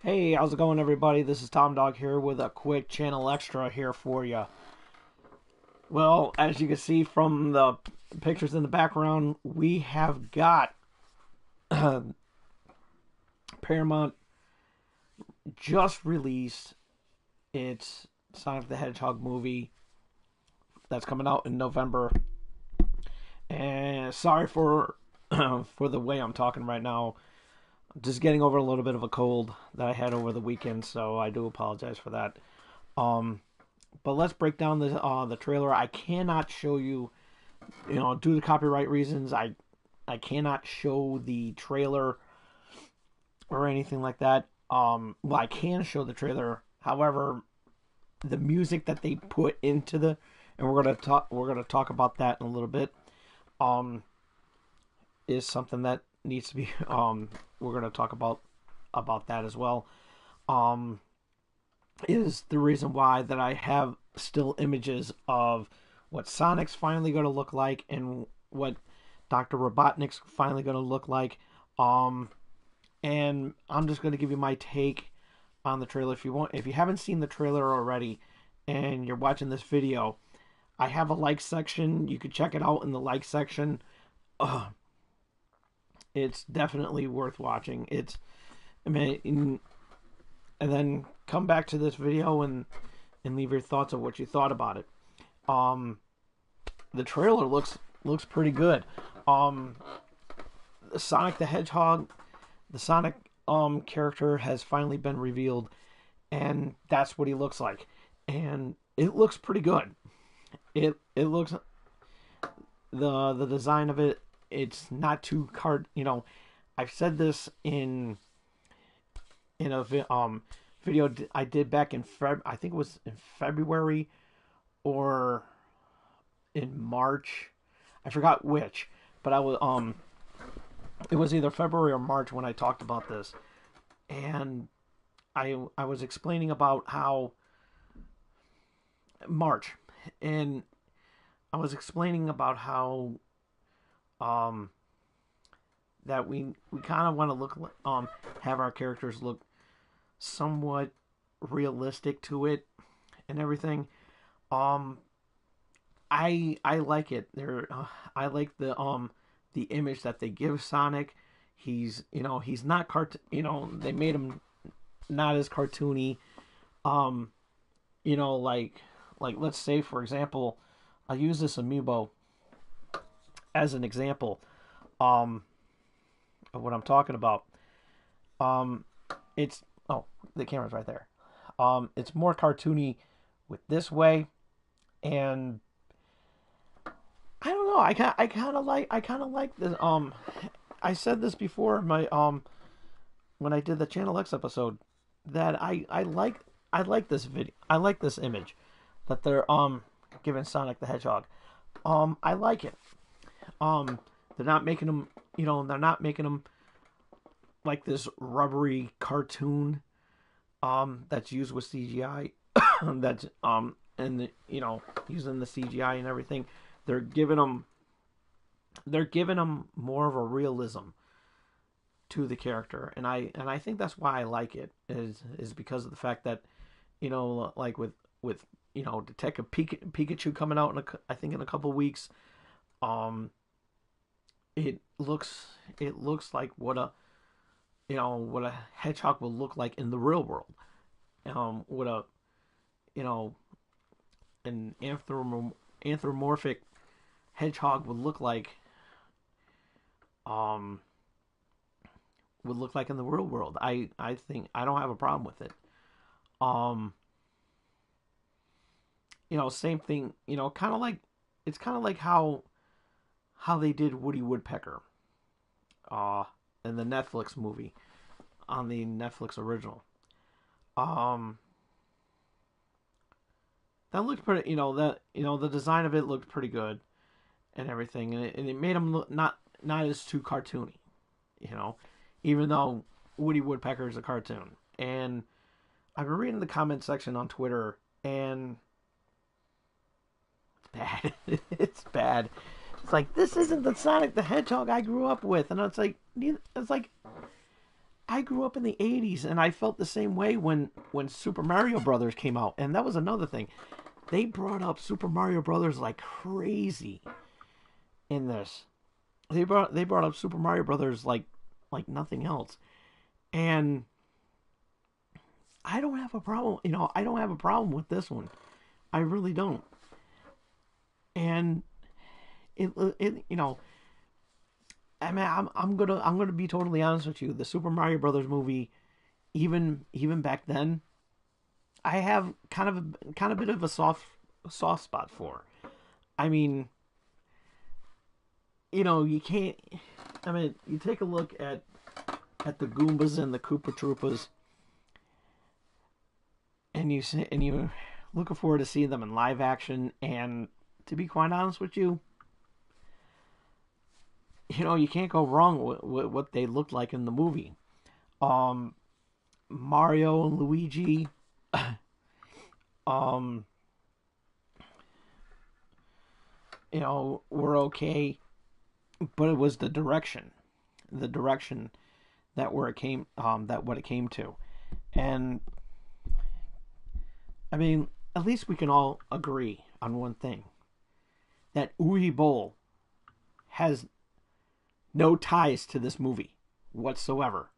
Hey, how's it going, everybody? This is Tom Dog here with a quick channel extra here for you. Well, as you can see from the pictures in the background, we have got Paramount just released its Sonic the Hedgehog movie that's coming out in November. And sorry for for the way I'm talking right now. Just getting over a little bit of a cold that I had over the weekend, so I do apologize for that. Um, but let's break down the trailer. I cannot show you, due to copyright reasons, I cannot show the trailer or anything like that. Well, I can show the trailer. However, the music that they put into and we're gonna talk about that in a little bit. Um, is something that needs to be we're going to talk about that as well. Um, is the reason why that I have still images of what Sonic's finally going to look like and what Dr. Robotnik's finally going to look like. And I'm just going to give you my take on the trailer. If you haven't seen the trailer already and you're watching this video, I have a like section. You can check it out in the like section. It's definitely worth watching. And then come back to this video and leave your thoughts of what you thought about it. The trailer looks pretty good. Sonic the Hedgehog, the Sonic character has finally been revealed, and that's what he looks like, and it looks pretty good. It looks the design of it. It's not too I've said this in a video I did back in I think it was in February or in March. I forgot which, but it was either February or March when I talked about this, and I was explaining about how March, and I was explaining about how that we kind of want to look have our characters look somewhat realistic to it and everything. I like it. I like the image that they give Sonic. He's not they made him not as cartoony. Like let's say, for example, I'll use this amiibo as an example of what I'm talking about. It's the camera's right there. It's more cartoony with this way, and I don't know. I kind of like this. I said this before my when I did the Channel X episode that I like this video. I like this image that they're giving Sonic the Hedgehog. I like it. They're not making them, they're not making them like this rubbery cartoon, that's used with CGI, that's, and using the CGI and everything. They're giving them more of a realism to the character, and I think that's why I like it is because of the fact that, like with Detective Pikachu coming out I think in a couple weeks. It looks like what a hedgehog will look like in the real world. What a an anthropomorphic hedgehog would look like in the real world. I think I don't have a problem with it. Same thing. Kind of like it's kind of like how they did Woody Woodpecker in the Netflix movie, on the Netflix original. That looked pretty, the design of it looked pretty good and everything, and it made him look not as too cartoony, even though Woody Woodpecker is a cartoon. And I've been reading the comment section on Twitter, and it's bad. It's bad. It's like, this isn't the Sonic the Hedgehog I grew up with, and it's like I grew up in the '80s, and I felt the same way when Super Mario Brothers came out, and that was another thing. They brought up Super Mario Brothers like crazy in this. They brought up Super Mario Brothers like nothing else, and I don't have a problem. I don't have a problem with this one. I really don't. And it. I mean, I'm gonna be totally honest with you. The Super Mario Brothers movie, even back then, I have kind of bit of a soft spot for. I mean, you can't. I mean, you take a look at the Goombas and the Koopa Troopas, and you looking forward to seeing them in live action. And to be quite honest with you, you can't go wrong with what they looked like in the movie. Um, Mario and Luigi, um, were okay, but it was the direction that what it came to, and I mean, at least we can all agree on one thing: that Uwe Boll has no ties to this movie whatsoever.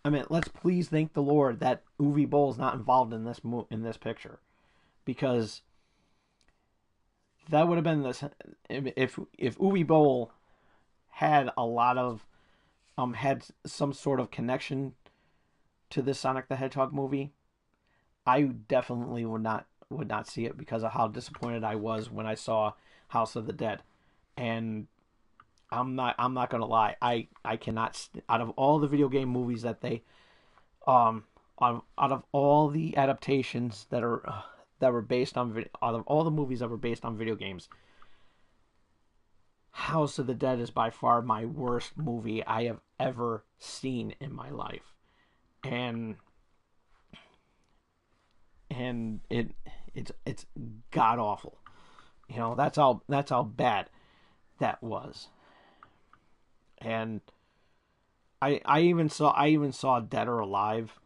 I mean, let's please thank the Lord that Uwe Boll is not involved in this picture, because that would have been this if Uwe Boll had a lot of had some sort of connection to this Sonic the Hedgehog movie. I definitely would not see it because of how disappointed I was when I saw House of the Dead. And I'm not gonna lie. I cannot, out of all the video game movies that they out of all the adaptations that were based on out of all the movies that were based on video games, House of the Dead is by far my worst movie I have ever seen in my life. And it's god awful. That's how bad that was. And I even saw Dead or Alive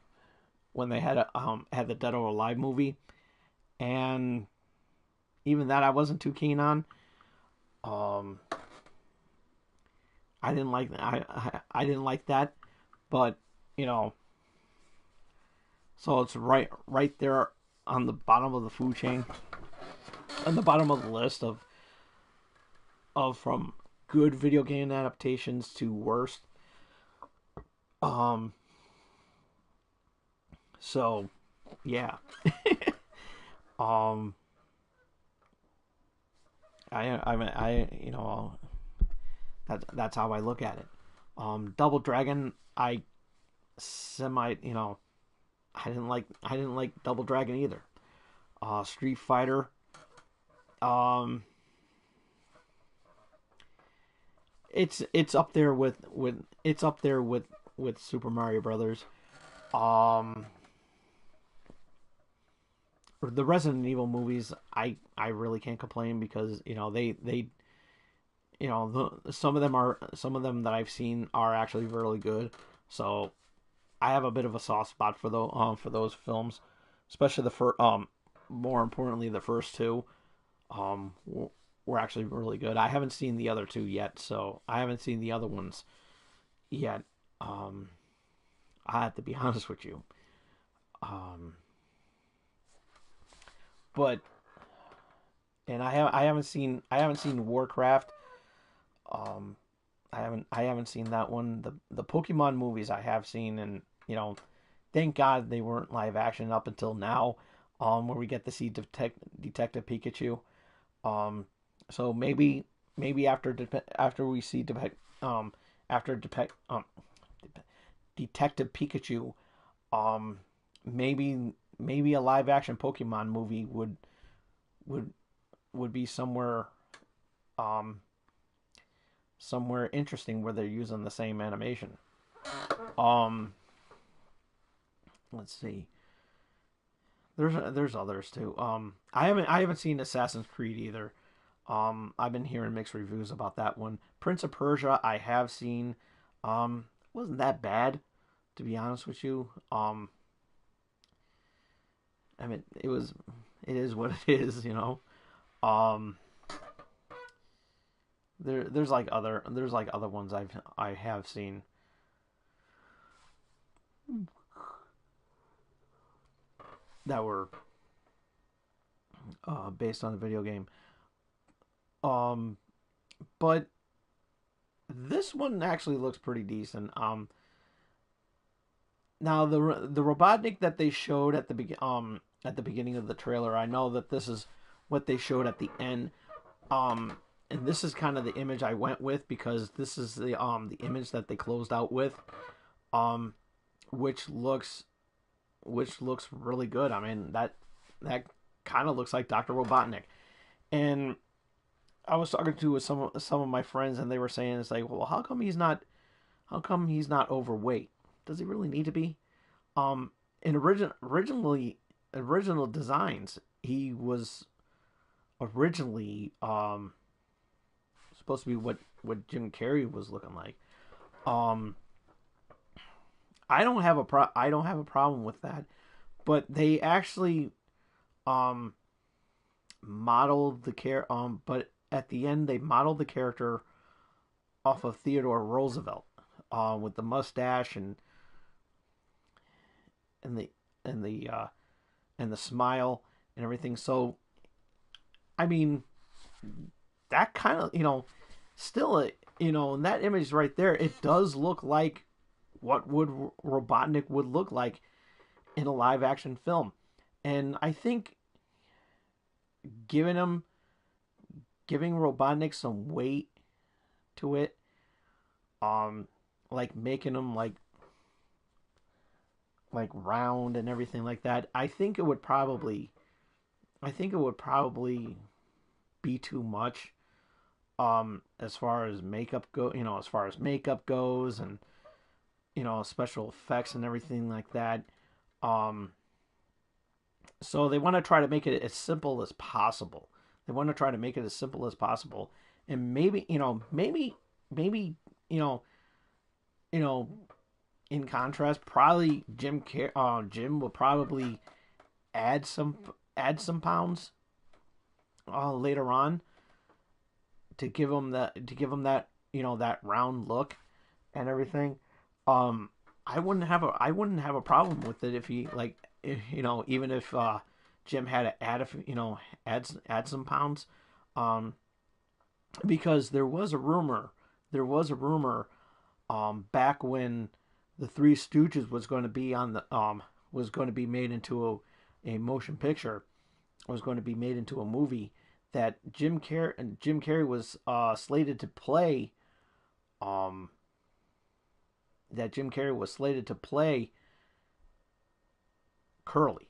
when they had the Dead or Alive movie, and even that I wasn't too keen on. Um, I didn't like I didn't like that, but you know, so it's right there on the bottom of the food chain, on the bottom of the list of from good video game adaptations to worst. Um, so yeah. um, I that's how I look at it. Double Dragon, semi, I didn't like Double Dragon either. Street Fighter, um, it's up there with Super Mario Brothers. Um, the Resident Evil movies, I really can't complain because they some of them that I've seen are actually really good. So I have a bit of a soft spot for those films, especially the first. More importantly, the first two um were actually really good. I haven't seen the other two yet, so I haven't seen the other ones yet. Um, I have to be honest with you. Um, but and I haven't seen Warcraft. Um, I haven't seen that one. The Pokemon movies I have seen, and thank God they weren't live action up until now. Where we get to see Detective Pikachu. Um, so maybe after we see after Detective Pikachu, um, maybe a live action Pokemon movie would would be um somewhere interesting where they're using the same animation. Um, let's see. There's others too. I haven't seen Assassin's Creed either. I've been hearing mixed reviews about that one. Prince of Persia I have seen. Wasn't that bad. To be honest with you, I mean, it is what it is, you know. Um, there's like other ones I have seen that were based on the video game. Um, but this one actually looks pretty decent. Now the Robotnik that they showed at the beginning of the trailer, I know that this is what they showed at the end. And this is kind of the image I went with because this is the image that they closed out with, um, which looks really good. I mean that kind of looks like Doctor Robotnik. And I was talking to some of my friends, and they were saying it's like, well, how come he's not overweight? Does he really need to be? In original designs, he was originally supposed to be what Jim Carrey was looking like. Um, I don't have a problem with that, but they actually um modeled the but at the end they modeled the character off of Theodore Roosevelt, with the mustache and the and the uh, and the smile and everything. So I mean, that kind of still in that image right there, it does look like what would Robotnik would look like in a live action film, and I think giving him giving Robotnik some weight to it, um, like making him like round and everything like that. I think it would probably be too much. As far as makeup go, as far as makeup goes, and special effects and everything like that. Um, so they want to try to make it as simple as possible. They want to try to make it as simple as possible, and maybe you know, you know, in contrast, probably Jim will probably add some add some pounds later on to give him that that round look and everything. Um, I wouldn't have a problem with it if he like even if Jim had to add add some pounds, um, because there was a rumor back when the Three Stooges was going to be on the was going to be made into a motion picture, was going to be made into a movie, that Jim Carrey was slated to play um that Jim Carrey was slated to play Curly,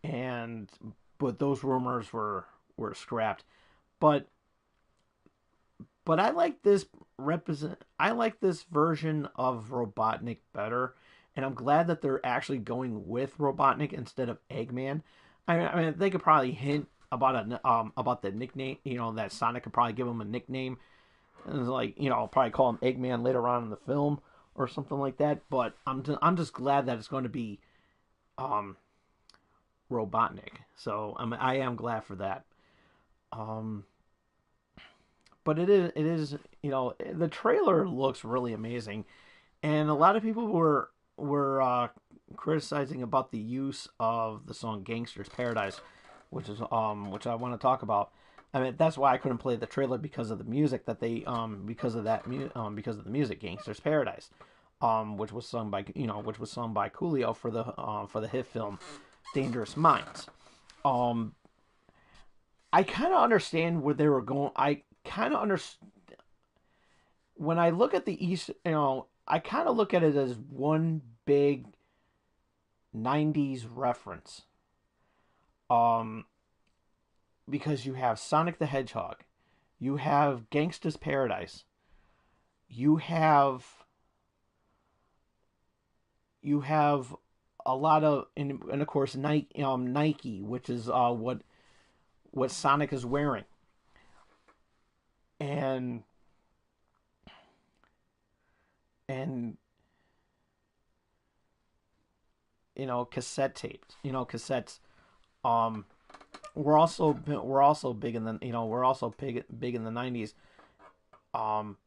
and but those rumors were scrapped. But I like this version of Robotnik better, and I'm glad that they're actually going with Robotnik instead of Eggman. I mean they could probably hint about the nickname, that Sonic could probably give him a nickname, and like probably call him Eggman later on in the film or something like that. But I'm just glad that it's going to be um Robotnik. So I am glad for that. Um, but it is the trailer looks really amazing, and a lot of people were criticizing about the use of the song "Gangster's Paradise," which I want to talk about. I mean, that's why I couldn't play the trailer, because of the music that they because of the music "Gangster's Paradise," which was sung by Coolio for the hit film Dangerous Minds. Um, I kind of understand where they were going. I kind of understand when I look at the East. I kind of look at it as one big '90s reference. Um, because you have Sonic the Hedgehog, you have Gangsta's Paradise, you have you have a lot of and of course Nike, which is what Sonic is wearing, and and cassette tapes, cassettes. Um, we're also big in the we're also big in the 90s. Um,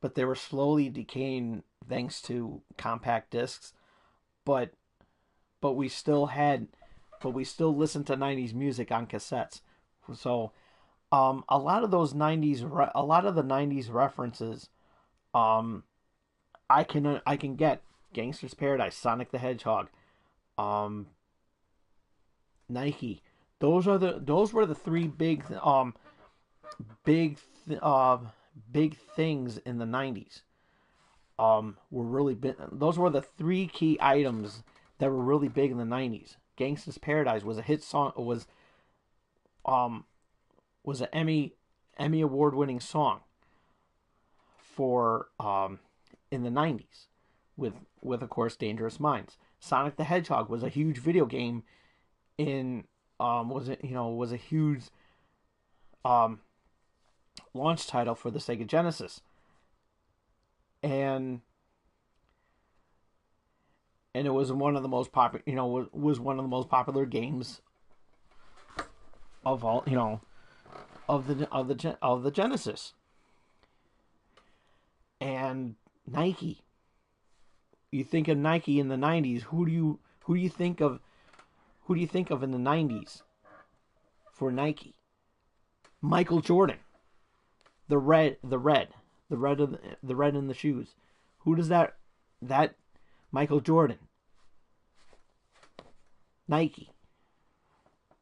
but they were slowly decaying thanks to compact discs. But but we still had but we still listened to 90s music on cassettes. So a lot of a lot of the 90s references, um, I can get Gangster's Paradise, Sonic the Hedgehog, um, Nike. Those were the three big big things in the 90s. Were really big. Those were the three key items that were really big in the 90s. Gangsta's Paradise was a hit song. Um was an Emmy award winning song for in the 90s with of course Dangerous Minds. Sonic the Hedgehog was a huge video game in was a huge um launch title for the Sega Genesis. And it was one of the most popular, was one of the most popular games of all, of the Genesis. And Nike, you think of Nike in the 90s, who do you think of in the 90s for Nike? Michael Jordan. The red in the shoes. Who does that Michael Jordan, Nike,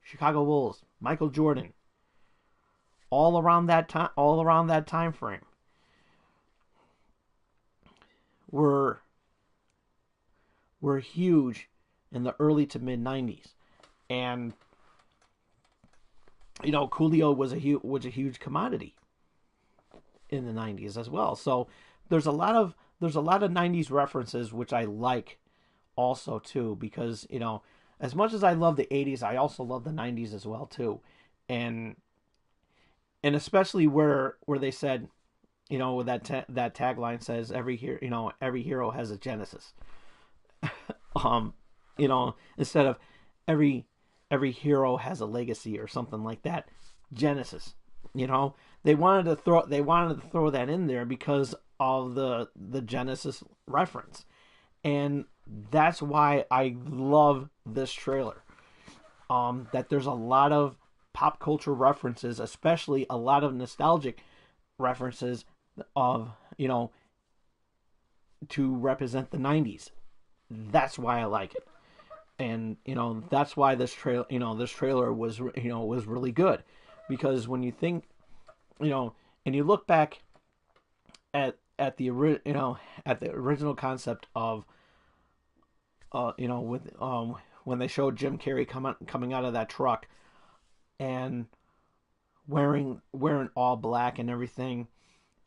Chicago Bulls, Michael Jordan, all around that time frame were huge in the early to mid 90s. And Coolio was a huge commodity in the 90s as well. So there's a lot of 90s references which I like also too, because as much as I love the 80s, I also love the 90s as well too. And especially where they said, that tagline says every hero has a genesis. Instead of every hero has a legacy or something like that. Genesis. They wanted to throw that in there because of the Genesis reference. And that's why I love this trailer. That there's a lot of pop culture references, especially a lot of nostalgic references of, to represent the 90s. That's why I like it. And that's why this trailer was really good, because when you think, and you look back at the original concept of with when they showed Jim Carrey coming out of that truck and wearing all black and everything,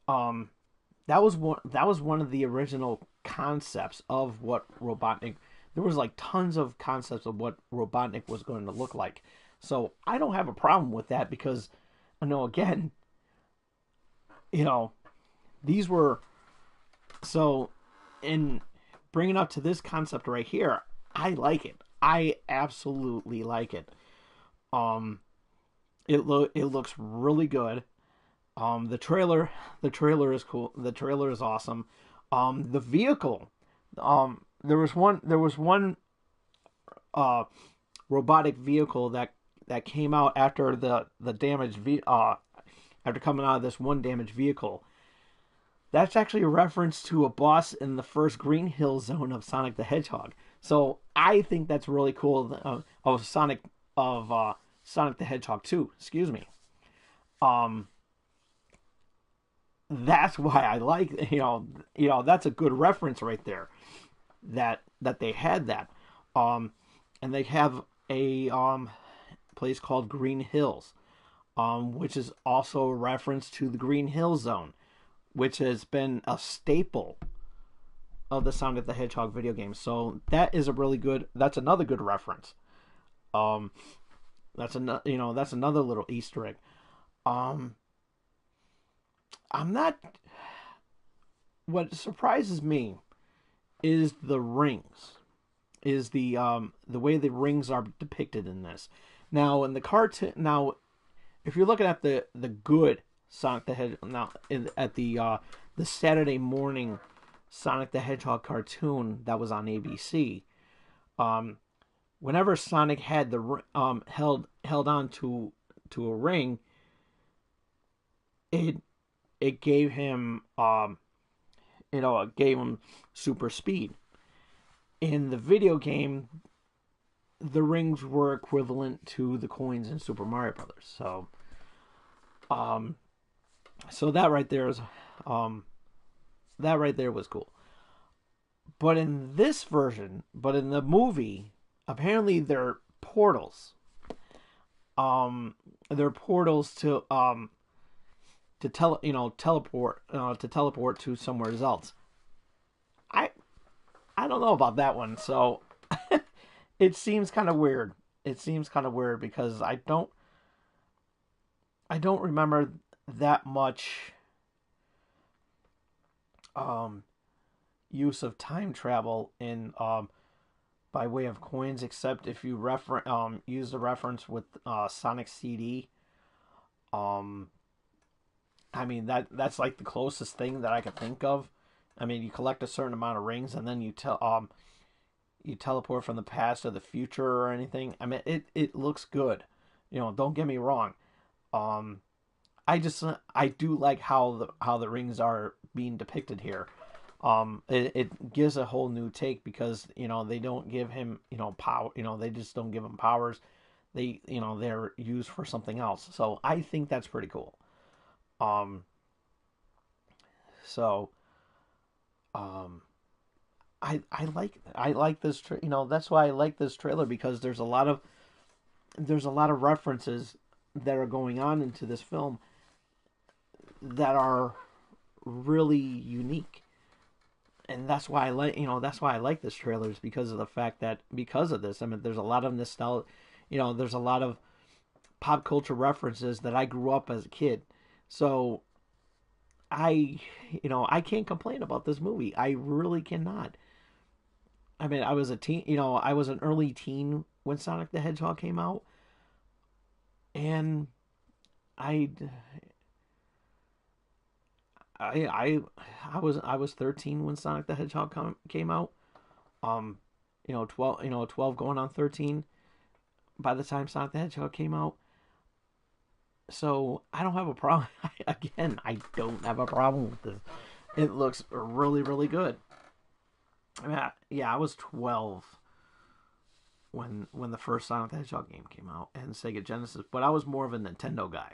that was one of the original concepts of what Robotnik. There was like tons of concepts of what Robotnik was going to look like. So I don't have a problem with that, because again, these were, so in bringing up to this concept right here, I like it. I absolutely like it. It looks really good. The trailer is cool. The trailer is awesome. The vehicle, there was one robotic vehicle that came out after the damaged after coming out of this one damaged vehicle. That's actually a reference to a boss in the first Green Hill Zone of Sonic the Hedgehog. So I think that's really cool, of Sonic the Hedgehog 2. Excuse me. That's why I like, that's a good reference right there. That they had that. And they have a place called Green Hills, which is also a reference to the Green Hill Zone, which has been a staple of the Sonic the Hedgehog video game. So that's another good reference. That's another little Easter egg. What surprises me is the rings. is the way the rings are depicted in this. Now in the cartoon, now if you're looking at the good Sonic the Hedgehog, now at the Saturday morning Sonic the Hedgehog cartoon that was on ABC, um, whenever Sonic had the held on to a ring, it it gave him it gave him super speed. In the video game, the rings were equivalent to the coins in Super Mario Brothers. Um, so um, that right there was cool. But in this version, but in the movie, apparently Um, they're portals to teleport to somewhere else. I I don't know about that one. So it seems kind of weird. It seems kind of weird because I don't remember that much um use of time travel in by way of coins, except if you use the reference with Sonic CD. Um, I mean that's like the closest thing that I could think of. I mean, you collect a certain amount of rings, and then you teleport from the past to the future or anything. I mean, it looks good. Don't get me wrong. Um, I do like how the rings are being depicted here. It gives a whole new take because they don't give him power. They just don't give him powers. They're used for something else. So I think that's pretty cool. Um, so um, I like this. That's why I like this trailer because there's a lot of references that are going on into this film that are really unique. And that's why I like this trailer is because of the fact that because of this, I mean, there's a lot of nostalgia, there's a lot of pop culture references that I grew up as a kid. So I, I can't complain about this movie. I really cannot. I mean, I was a teen, I was an early teen when Sonic the Hedgehog came out, and I, I, I, I was 13 when Sonic the Hedgehog came out. Um, 12 going on 13 by the time Sonic the Hedgehog came out. So I don't have a problem. Again, I don't have a problem with this. It looks really, really good. I mean, yeah, I was 12 when the first Sonic the Hedgehog game came out and Sega Genesis, but I was more of a Nintendo guy.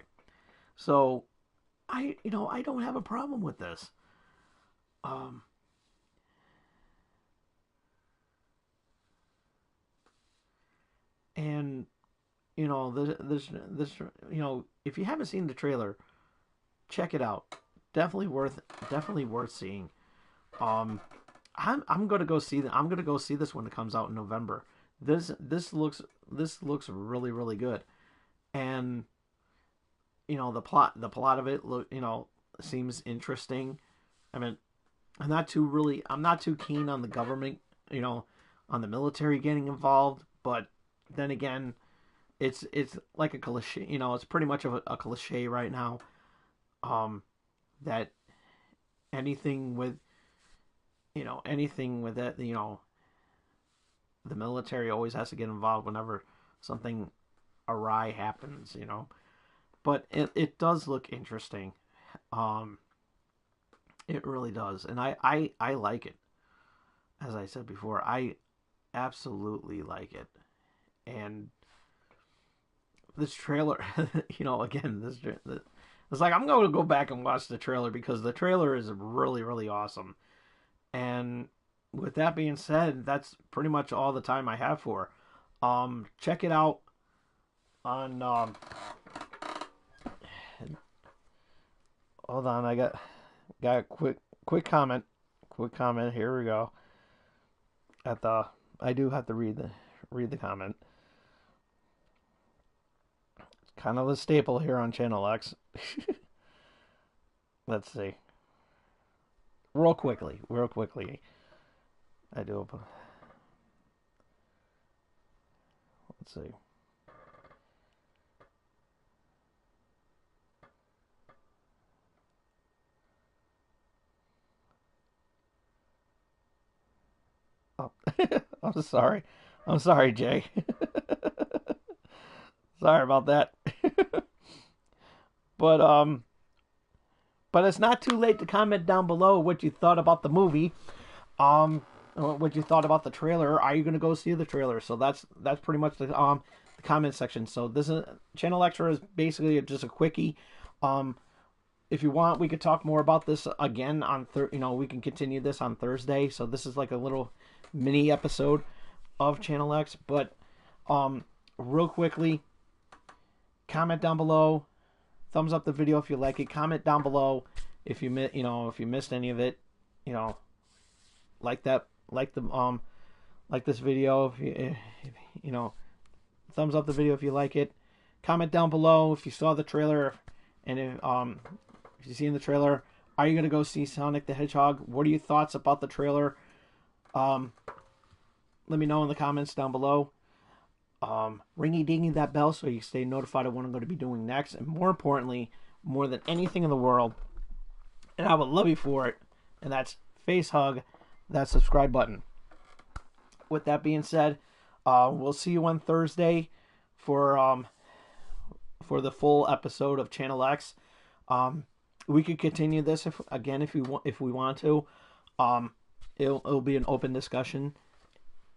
So I don't have a problem with this. Um, and this if you haven't seen the trailer, check it out. Definitely worth seeing. Um, I'm gonna go see this when it comes out in November. This looks really really good, and the plot of it seems interesting. I mean, I'm not too keen on the government, you know, on the military getting involved, but then again, it's like a cliche, it's pretty much of a cliche right now. Um, that anything with anything with that, the military always has to get involved whenever something awry happens. But it does look interesting. Um, it really does, and I like it. As I said before, I absolutely like it. And this trailer, again, it's like I'm going to go back and watch the trailer because the trailer is really really awesome. And with that being said, that's pretty much all the time I have for. Check it out on. Hold on, I got a quick comment. Quick comment. Here we go. At the I do have to read the comment. Kind of a staple here on Channel X. Let's see. Real quickly. I do. Let's see. Oh, I'm sorry. I'm sorry, Jay. Sorry about that. but but it's not too late to comment down below what you thought about the movie. What you thought about the trailer. Are you going to go see the trailer? So that's pretty much the comment section. So this is Channel Extra is basically just a quickie. If you want, we could talk more about this again on we can continue this on Thursday. So this is like a little mini episode of Channel X. But real quickly, comment down below. Thumbs up the video if you like it. Comment down below if you if you missed any of it. Like this video if thumbs up the video if you like it. Comment down below if you saw the trailer, and if you seen the trailer, are you gonna go see Sonic the Hedgehog? What are your thoughts about the trailer? Let me know in the comments down below. Ringy dingy that bell so you stay notified of what I'm going to be doing next, and more importantly, more than anything in the world, and I would love you for it, and that's face hug that subscribe button. With that being said, we'll see you on Thursday for the full episode of Channel X. We could continue this if we want to. It'll be an open discussion.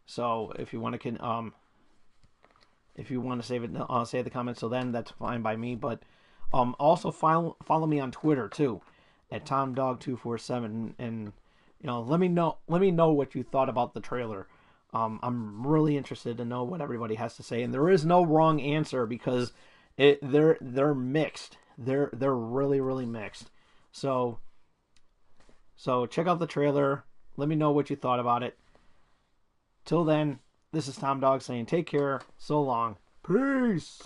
So if you want to save it, say the comments. So then that's fine by me. But also follow me on Twitter too, at TomDog247, and let me know what you thought about the trailer. I'm really interested to know what everybody has to say, and there is no wrong answer because they're mixed. They're really, really mixed. So check out the trailer. Let me know what you thought about it. Till then, this is Tom Dog saying take care. So long. Peace.